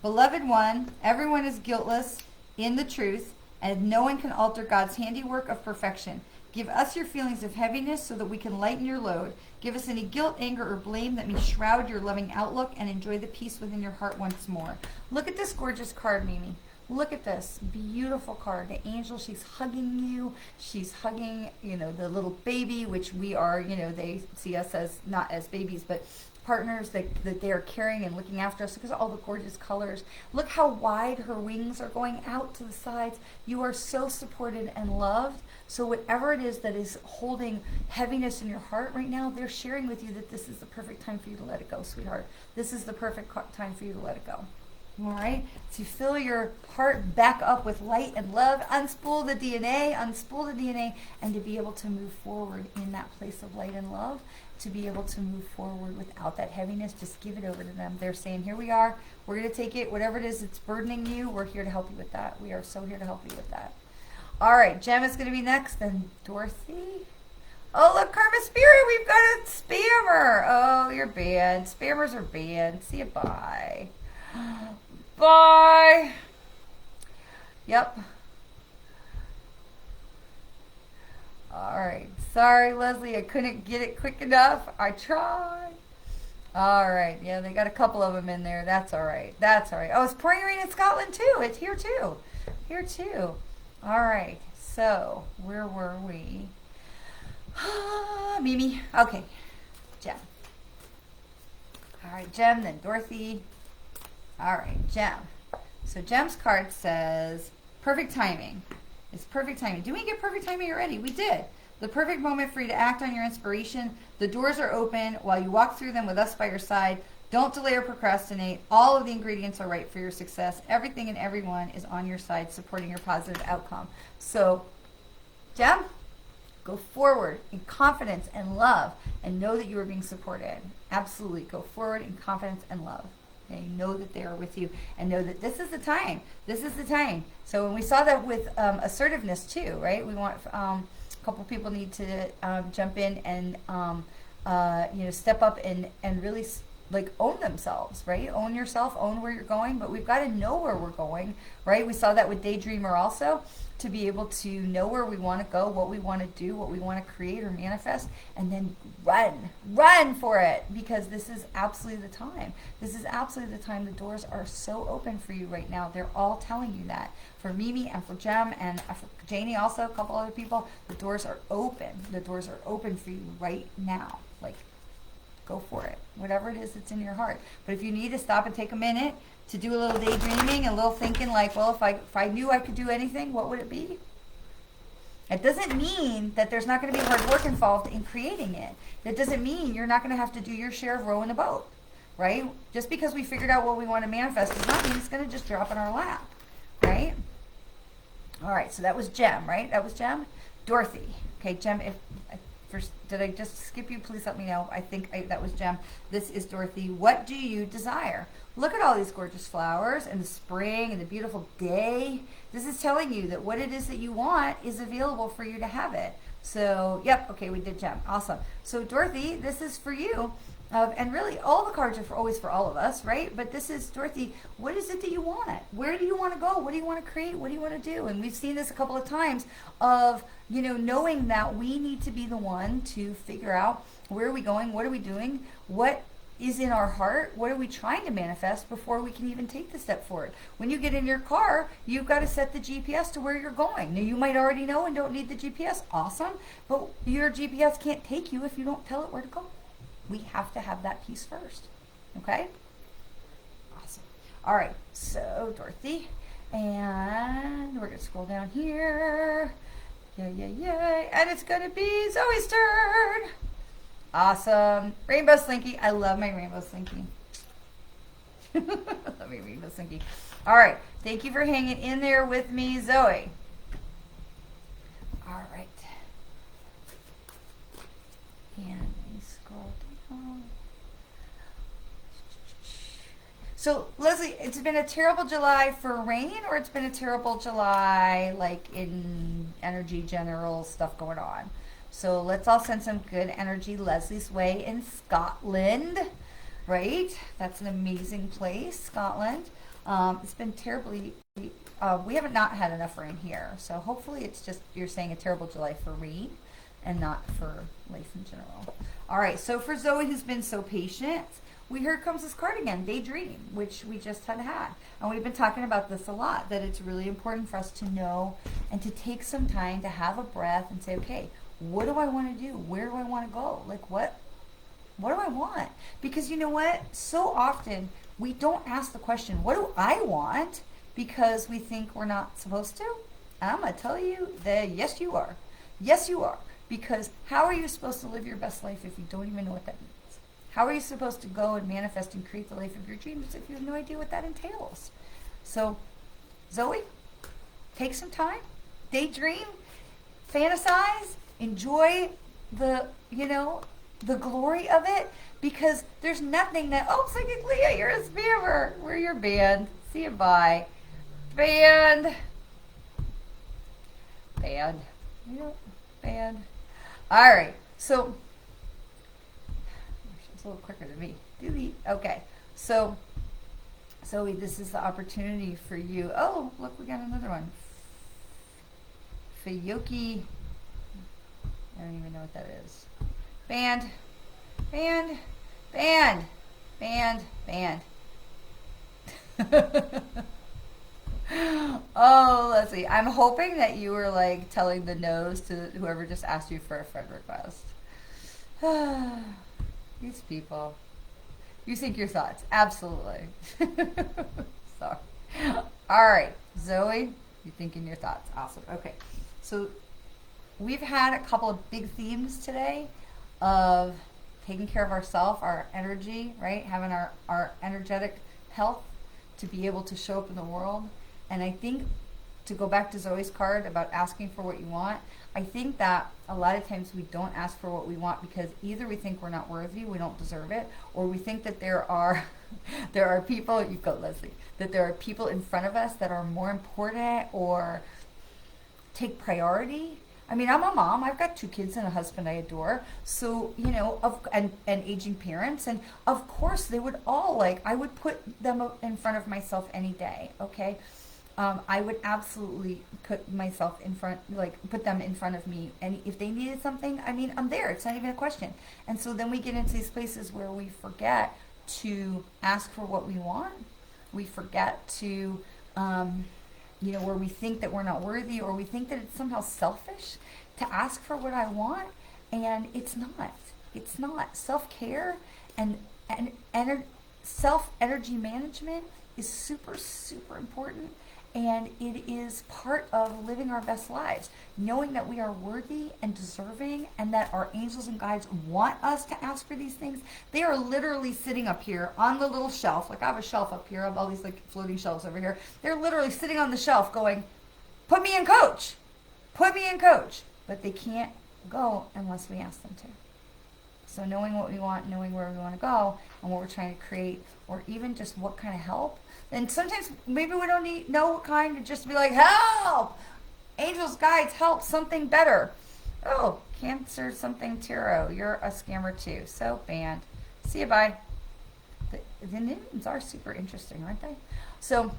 Beloved one, everyone is guiltless in the truth, and no one can alter God's handiwork of perfection. Give us your feelings of heaviness so that we can lighten your load. Give us any guilt, anger, or blame that may shroud your loving outlook, and enjoy the peace within your heart once more. Look at this gorgeous card, Mimi. Look at this beautiful card. The angel, she's hugging you. She's hugging, the little baby, which we are, they see us as not as babies, but partners that they are carrying and looking after us. Look at all the gorgeous colors. Look how wide her wings are going out to the sides. You are so supported and loved. So whatever it is that is holding heaviness in your heart right now, they're sharing with you that this is the perfect time for you to let it go, sweetheart. This is the perfect time for you to let it go. All right? To fill your heart back up with light and love, unspool the DNA, and to be able to move forward in that place of light and love, to be able to move forward without that heaviness. Just give it over to them. They're saying, here we are. We're going to take it. Whatever it is that's burdening you, we're here to help you with that. We are so here to help you with that. All right, Jem is going to be next, then Dorothy. Oh, look, Karma Spirit, we've got a spammer. Oh, you're banned. Spammers are banned. See you, bye. Bye. Yep. All right. Sorry, Leslie, I couldn't get it quick enough. I tried. All right. Yeah, they got a couple of them in there. That's all right. That's all right. Oh, it's pouring rain in Scotland, too. It's here, too. Here, too. All right. So, where were we? Mimi. Okay. Jem. All right, Jem, then Dorothy. All right, Jem. So Jem's card says perfect timing. It's perfect timing. Did we get perfect timing already? We did. The perfect moment for you to act on your inspiration. The doors are open while you walk through them with us by your side. Don't delay or procrastinate. All of the ingredients are right for your success. Everything and everyone is on your side supporting your positive outcome. So, Jem, go forward in confidence and love and know that you are being supported. Absolutely. Go forward in confidence and love. Okay? Know that they are with you and know that this is the time. This is the time. So when we saw that with assertiveness too, right? We want a couple people need to jump in and step up and really like own themselves, right? Own yourself, own where you're going, but we've got to know where we're going, right? We saw that with Daydreamer also, to be able to know where we want to go, what we want to do, what we want to create or manifest, and then run for it, because this is absolutely the time. This is absolutely the time. The doors are so open for you right now. They're all telling you that. For Mimi and for Jem and for Janie also, a couple other people, the doors are open. The doors are open for you right now. Like, go for it. Whatever it is that's in your heart. But if you need to stop and take a minute to do a little daydreaming, a little thinking like, well, if I knew I could do anything, what would it be? It doesn't mean that there's not going to be hard work involved in creating it. That doesn't mean you're not going to have to do your share of rowing the boat, right? Just because we figured out what we want to manifest does not mean it's going to just drop in our lap, right? All right, so that was Jem, right? That was Jem. Dorothy. Okay, Jem, first, did I just skip you? Please let me know. I think that was Jem. This is Dorothy. What do you desire? Look at all these gorgeous flowers and the spring and the beautiful day. This is telling you that what it is that you want is available for you to have it. So, yep, okay, we did Jem. Awesome. So, Dorothy, this is for you. And really, all the cards are always for all of us, right? But this is, Dorothy, what is it that you want? Where do you want to go? What do you want to create? What do you want to do? And we've seen this a couple of times of, knowing that we need to be the one to figure out where are we going? What are we doing? What is in our heart? What are we trying to manifest before we can even take the step forward? When you get in your car, you've got to set the GPS to where you're going. Now, you might already know and don't need the GPS. Awesome. But your GPS can't take you if you don't tell it where to go. We have to have that piece first. Okay? Awesome. All right. So, Dorothy. And we're going to scroll down here. Yay. And it's going to be Zoe's turn. Awesome. Rainbow Slinky. I love my Rainbow Slinky. Love me, Rainbow Slinky. All right. Thank you for hanging in there with me, Zoe. All right. And we scroll down. So, Leslie, it's been a terrible July for rain, or it's been a terrible July, like in energy general stuff going on? So let's all send some good energy Leslie's way in Scotland, right? That's an amazing place, Scotland. It's been terribly, we haven't not had enough rain here. So hopefully it's just, you're saying a terrible July for rain and not for life in general. All right, so for Zoe, who's been so patient, here comes this card again, Daydream, which we just had. And we've been talking about this a lot, that it's really important for us to know and to take some time to have a breath and say, okay, what do I want to do? Where do I want to go? Like, what do I want? Because you know what? So often we don't ask the question, what do I want? Because we think we're not supposed to. And I'm going to tell you that yes, you are. Yes, you are. Because how are you supposed to live your best life if you don't even know what that means? How are you supposed to go and manifest and create the life of your dreams if you have no idea what that entails? So, Zoe, take some time, daydream, fantasize, enjoy the glory of it, because there's nothing that, Psychic Leah, you're a spammer. We're your band. See you, bye. Band. All right, so it's a little quicker than me. Delete. Okay, so Zoe, this is the opportunity for you. Oh, look, we got another one. Fiyoki. I don't even know what that is. Band. Oh, let's see. I'm hoping that you were like telling the no's to whoever just asked you for a friend request. These people. You think your thoughts. Absolutely. Sorry. All right, Zoe, you're thinking your thoughts. Awesome. Okay. So we've had a couple of big themes today of taking care of ourselves, our energy, right? Having our energetic health to be able to show up in the world. And I think, to go back to Zoe's card about asking for what you want, I think that a lot of times we don't ask for what we want because either we think we're not worthy, we don't deserve it, or we think that there are people, you go Leslie, that there are people in front of us that are more important or take priority. I mean, I'm a mom. I've got 2 kids and a husband I adore. So, you know, and aging parents. And of course, they would all, like, I would put them in front of myself any day, okay? I would absolutely put myself in front, like, put them in front of me. And if they needed something, I mean, I'm there. It's not even a question. And so then we get into these places where we forget to ask for what we want. We forget to, you know, where we think that we're not worthy, or we think that it's somehow selfish to ask for what I want, and it's not. It's not. Self-care and self-energy management is super, super important, and it is part of living our best lives. Knowing that we are worthy and deserving, and that our angels and guides want us to ask for these things. They are literally sitting up here on the little shelf. Like, I have a shelf up here. I have all these like floating shelves over here. They're literally sitting on the shelf going, put me in, coach. Put me in, coach. But they can't go unless we ask them to. So knowing what we want, knowing where we want to go, and what we're trying to create, or even just what kind of help. And sometimes maybe we don't know what kind, to just be like, help! Angels, guides, help, something better. Oh, Cancer something tarot. You're a scammer too. So banned. See you, bye. The names are super interesting, aren't they? So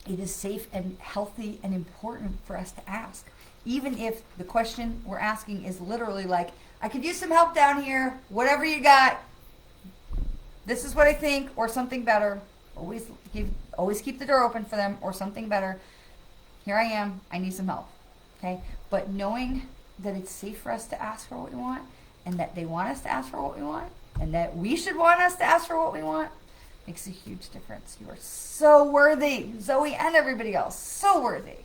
it is safe and healthy and important for us to ask. Even if the question we're asking is literally like, I could use some help down here, whatever you got. This is what I think, or something better. Always keep the door open for them, or something better. Here I am, I need some help. Okay? But knowing that it's safe for us to ask for what we want, and that they want us to ask for what we want, and that we should want us to ask for what we want, makes a huge difference. You are so worthy, Zoe and everybody else. So worthy.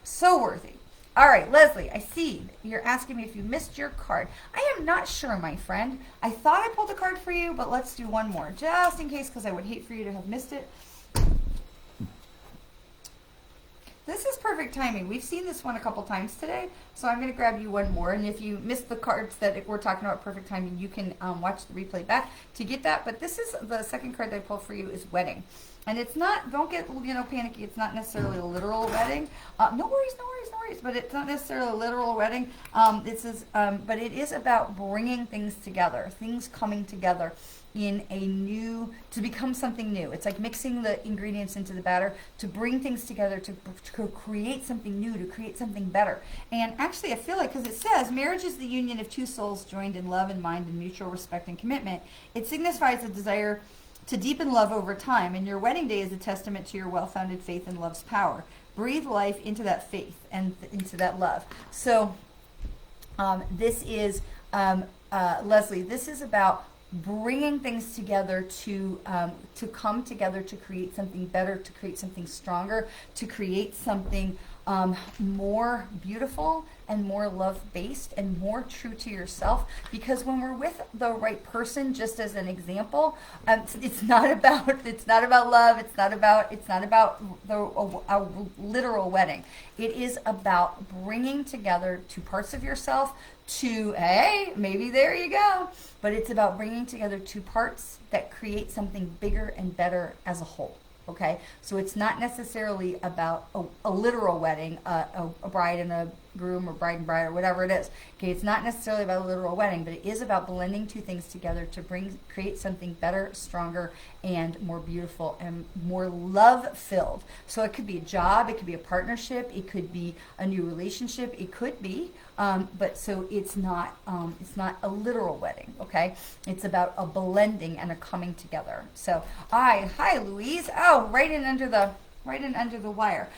So worthy. All right, Leslie, I see you're asking me if you missed your card. I am not sure, my friend. I thought I pulled a card for you, but let's do one more, just in case, because I would hate for you to have missed it. This is perfect timing. We've seen this one a couple times today, so I'm going to grab you one more. And if you missed the cards that we're talking about perfect timing, you can watch the replay back to get that. But this is the second card that I pulled for you is wedding. And it's not, don't get, panicky. It's not necessarily a literal wedding. No worries. But it's not necessarily a literal wedding. But it is about bringing things together, things coming together in a new, to become something new. It's like mixing the ingredients into the batter to bring things together, to create something new, to create something better. And actually, I feel like, because it says, marriage is the union of 2 souls joined in love and mind and mutual respect and commitment. It signifies a desire to deepen love over time, and your wedding day is a testament to your well-founded faith in love's power. Breathe life into that faith and into that love. So this is, Leslie, this is about bringing things together to come together to create something better, to create something stronger, to create something more beautiful and more love-based and more true to yourself. Because when we're with the right person, just as an example, it's not about love. It's not about a literal wedding. It is about bringing together 2 parts of yourself to, hey, maybe there you go. But it's about bringing together 2 parts that create something bigger and better as a whole. Okay, so it's not necessarily about a literal wedding, a bride and a groom, or bride and bride, or whatever it is. Okay, it's not necessarily about a literal wedding, but it is about blending 2 things together to create something better, stronger, and more beautiful and more love-filled. So it could be a job, it could be a partnership, it could be a new relationship, it could be, but so it's not a literal wedding. Okay, it's about a blending and a coming together. So hi Louise. Oh, right in under the right in under the wire.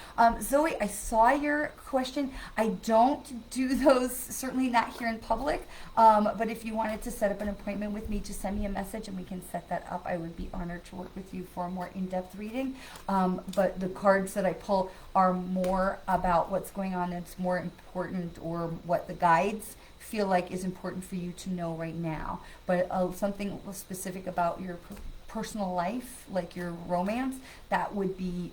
Zoe, I saw your question. I don't do those, certainly not here in public, but if you wanted to set up an appointment with me, just send me a message and we can set that up. I would be honored to work with you for a more in-depth reading. But the cards that I pull are more about what's going on. It's more important, or what the guides feel like is important for you to know right now. But something specific about your personal life, like your romance, that would be,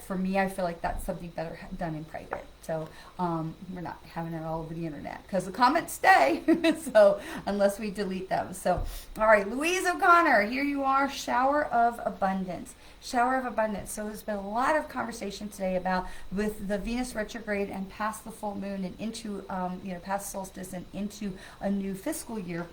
for me, I feel like that's something better done in private. So we're not having it all over the internet, because the comments stay. So unless we delete them. So all right, Louise O'Connor, here you are. Shower of abundance. Shower of abundance. So there's been a lot of conversation today about, with the Venus retrograde and past the full moon and into past solstice and into a new fiscal year,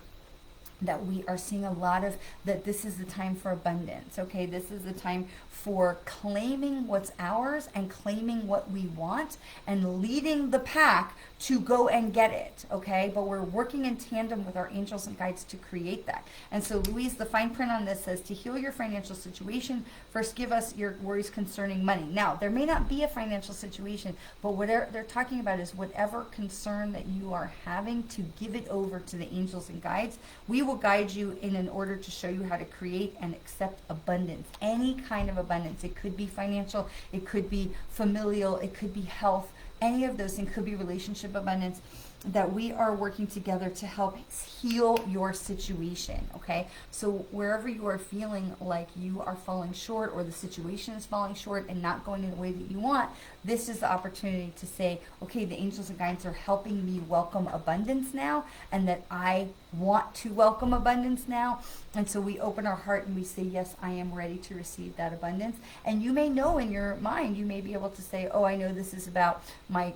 that we are seeing a lot of that. This is the time for abundance. Okay, this is the time for claiming what's ours and claiming what we want and leading the pack to go and get it. Okay, but we're working in tandem with our angels and guides to create that. And so, Louise, the fine print on this says, to heal your financial situation, first give us your worries concerning money. Now, there may not be a financial situation, but whatever they're talking about is whatever concern that you are having, to give it over to the angels and guides. We will guide you in order to show you how to create and accept abundance, any kind of abundance. It could be financial, it could be familial, it could be health, any of those things, could be relationship abundance, that we are working together to help heal your situation. Okay, so wherever you are feeling like you are falling short, or the situation is falling short and not going in the way that you want, this is the opportunity to say, okay, the angels and guides are helping me welcome abundance now, and that I want to welcome abundance now. And so we open our heart and we say, yes, I am ready to receive that abundance. And you may know in your mind, you may be able to say, oh, I know this is about my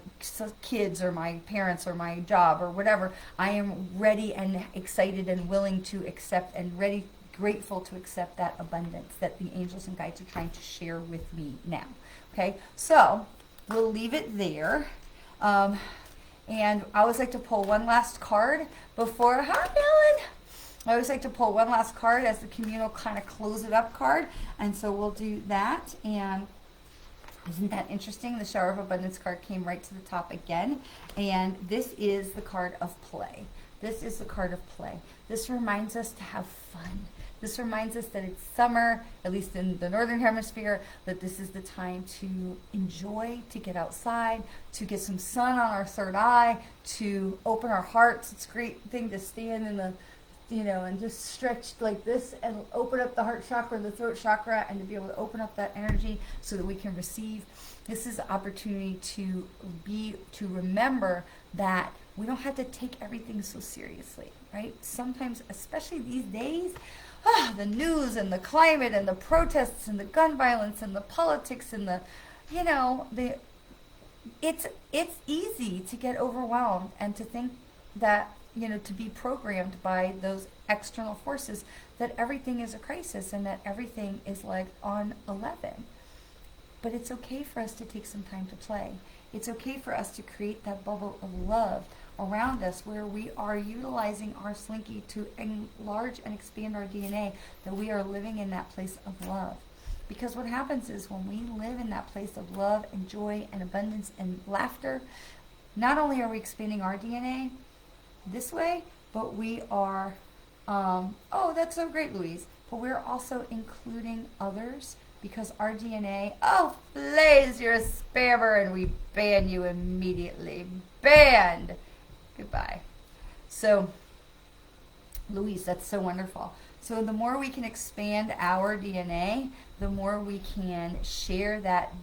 kids or my parents or my job or whatever. I am ready and excited and willing to accept, and ready, grateful to accept that abundance that the angels and guides are trying to share with me now. Okay, so we'll leave it there. And I always like to pull one last card before, hi, Ellen. I always like to pull one last card as the communal kind of close it up card. And so we'll do that. And isn't that interesting? The Shower of Abundance card came right to the top again. And this is the card of play. This is the card of play. This reminds us to have fun. This reminds us that it's summer, at least in the Northern Hemisphere, that this is the time to enjoy, to get outside, to get some sun on our third eye, to open our hearts. It's a great thing to stand in the, and just stretch like this and open up the heart chakra, the throat chakra, and to be able to open up that energy so that we can receive. This is the opportunity to remember that we don't have to take everything so seriously, right? Sometimes, especially these days, the news and the climate and the protests and the gun violence and the politics and it's easy to get overwhelmed and to think that, to be programmed by those external forces, that everything is a crisis and that everything is like on 11. But it's okay for us to take some time to play. It's okay for us to create that bubble of love around us, where we are utilizing our slinky to enlarge and expand our DNA, that we are living in that place of love. Because what happens is, when we live in that place of love and joy and abundance and laughter, not only are we expanding our DNA this way, but we are, oh, that's so great, Louise, but we're also including others, because our DNA, oh, Blaze, you're a spammer, and we ban you immediately. Banned. Goodbye. So, Louise, that's so wonderful. So the more we can expand our DNA, the more we can share that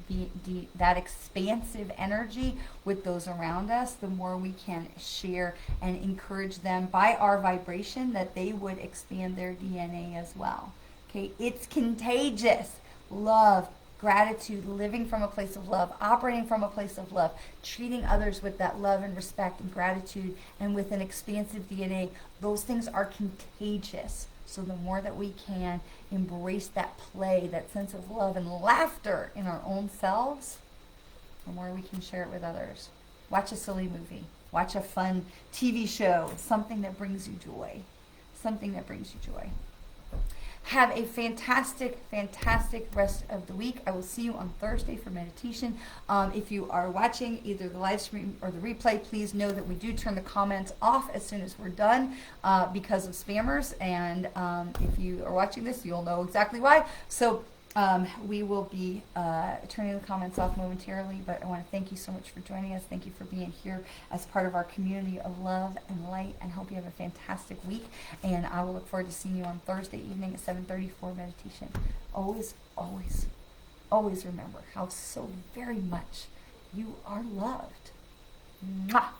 that expansive energy with those around us, the more we can share and encourage them by our vibration, that they would expand their DNA as well. Okay, it's contagious. Love, gratitude, living from a place of love, operating from a place of love, treating others with that love and respect and gratitude, and with an expansive DNA, those things are contagious. So the more that we can embrace that play, that sense of love and laughter in our own selves, the more we can share it with others. Watch a silly movie. Watch a fun TV show, something that brings you joy. Something that brings you joy. Have a fantastic, fantastic rest of the week. I will see you on Thursday for meditation. If you are watching either the live stream or the replay, please know that we do turn the comments off as soon as we're done because of spammers. And if you are watching this, you'll know exactly why. So we will be turning the comments off momentarily, but I want to thank you so much for joining us. Thank you for being here as part of our community of love and light, and hope you have a fantastic week. And I will look forward to seeing you on Thursday evening at 7:30 for meditation. Always, always, always remember how so very much you are loved. Mwah!